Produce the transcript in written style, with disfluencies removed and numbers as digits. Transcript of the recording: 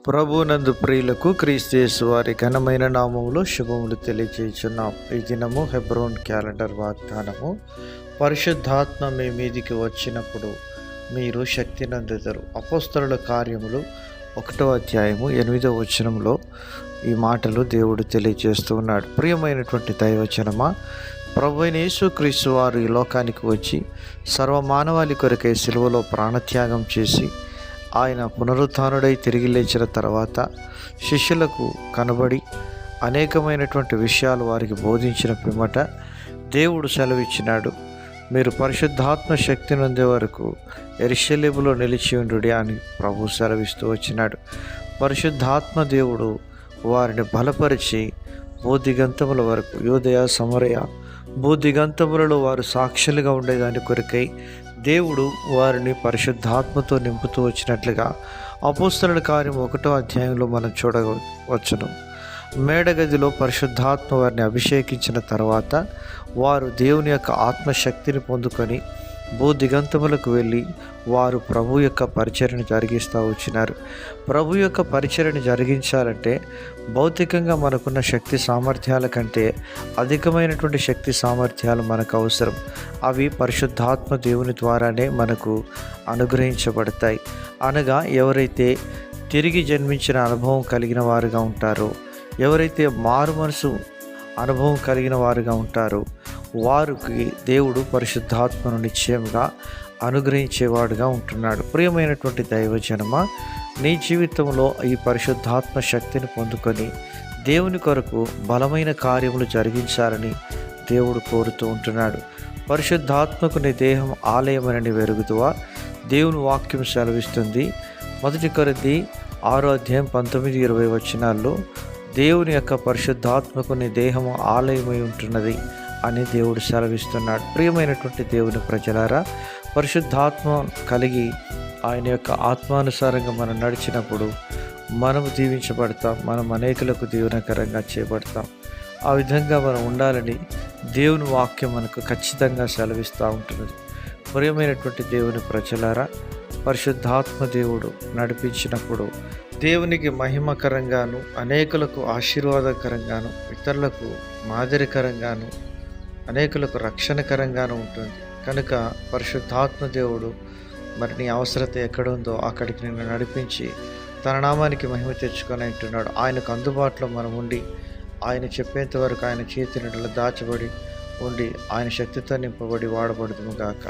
ప్రభునందు ప్రియులకు క్రీస్తు యేసు వారి ఘనమైన నామములో శుభములు తెలియజేయుచున్నాం. ఈ దినము హెబ్రోన్ క్యాలెండర్ వాగ్దానము. పరిశుద్ధాత్మ మీ మీదికి వచ్చినప్పుడు మీరు శక్తి నందుతారు. అపోస్తలుల కార్యములు 1వ అధ్యాయము 8వ వచనంలో ఈ మాటలు దేవుడు తెలియజేస్తూ ఉన్నాడు. ప్రియమైనటువంటి దైవజనమా, ప్రభువైన యేసుక్రీస్తు వారు ఈ లోకానికి వచ్చి సర్వమానవాళి కొరకై సిలువలో ప్రాణత్యాగం చేసి ఆయన పునరుత్థానుడై తిరిగి లేచిన తర్వాత శిష్యులకు కనబడి అనేకమైనటువంటి విషయాలు వారికి బోధించిన పిమ్మట దేవుడు సెలవిచ్చినాడు, మీరు పరిశుద్ధాత్మ శక్తి నొందే వరకు యెరూషలేములో నిలిచి ఉండుడి అని ప్రభు సెలవిస్తూ వచ్చినాడు. పరిశుద్ధాత్మ దేవుడు వారిని బలపరిచి భూదిగంతముల వరకు, యూదయ సమరయ భూదిగంతములలో వారు సాక్షులుగా ఉండేదాని కొరకై దేవుడు వారిని పరిశుద్ధాత్మతో నింపుతూ వచ్చినట్లుగా అపోస్తలుల కార్యం 1వ అధ్యాయంలో మనం చూడవచ్చును. మేడగదిలో పరిశుద్ధాత్మ వారిని అభిషేకించిన తర్వాత వారు దేవుని యొక్క ఆత్మశక్తిని పొందుకొని భూదిగంతములకు వెళ్ళి వారు ప్రభు యొక్క పరిచర్యను జరిగిస్తూ వచ్చినారు. ప్రభు యొక్క పరిచర్యను జరిగించాలంటే భౌతికంగా మనకున్న శక్తి సామర్థ్యాల కంటే అధికమైనటువంటి శక్తి సామర్థ్యాలు మనకు అవసరం. అవి పరిశుద్ధాత్మ దేవుని ద్వారానే మనకు అనుగ్రహించబడతాయి. అనగా ఎవరైతే తిరిగి జన్మించిన అనుభవం కలిగిన వారుగా ఉంటారో, ఎవరైతే మారు మనసు అనుభవం కలిగిన వారుగా ఉంటారో వారికి దేవుడు పరిశుద్ధాత్మను నిశ్చయంగా అనుగ్రహించేవాడుగా ఉంటున్నాడు. ప్రియమైనటువంటి దైవజనమ, నీ జీవితంలో ఈ పరిశుద్ధాత్మ శక్తిని పొందుకొని దేవుని కొరకు బలమైన కార్యములు జరిగించాలని దేవుడు కోరుతూ ఉంటున్నాడు. పరిశుద్ధాత్మకు నీ దేహం ఆలయమని వెరుగుదువా? దేవుని వాక్యం సెలవిస్తుంది. 1 కొరింథీ 6వ అధ్యాయం 19-20 వచనాల్లో దేవుని యొక్క పరిశుద్ధాత్మకు నీ దేహము ఆలయమై ఉంటున్నది అని దేవుడు సెలవిస్తున్నాడు. ప్రియమైనటువంటి దేవుని ప్రజలారా, పరిశుద్ధాత్మ కలిగి ఆయన యొక్క ఆత్మానుసారంగా మనం నడిచినప్పుడు మనము దీవించబడతాం, మనం అనేకులకు దీవెనకరంగా చేయబడతాం. ఆ విధంగా మనం ఉండాలని దేవుని వాక్యం మనకు ఖచ్చితంగా సెలవిస్తూ ఉంటున్నది. ప్రియమైనటువంటి దేవుని ప్రజలారా, పరిశుద్ధాత్మ దేవుడు నడిపించినప్పుడు దేవునికి మహిమకరంగాను, అనేకులకు ఆశీర్వాదకరంగాను, ఇతరులకు మాదిరికరంగాను, అనేకులకు రక్షణకరంగాను ఉంటుంది. కనుక పరిశుద్ధాత్మ దేవుడు మరి నీ అవసరత ఎక్కడుందో అక్కడికి నిన్ను నడిపించి తన నామానికి మహిమ తెచ్చుకొని అంటున్నాడు. ఆయనకు అందుబాటులో మనం ఉండి ఆయన చెప్పేంత వరకు ఆయన చేతి నీడలో దాచబడి ఉండి ఆయన శక్తితో నింపబడి వాడబడుదుము గాక.